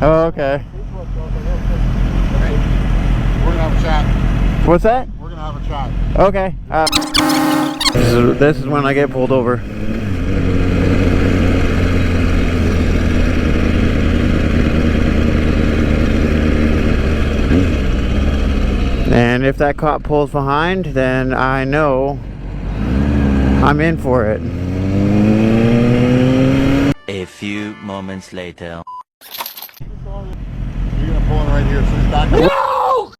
Oh, okay. Hey, we're gonna have a chat. What's that? We're gonna have a chat. Okay. This is when I get pulled over. And if that cop pulls behind, then I know I'm in for it. A few moments later. You're gonna pull in right here, so he's back.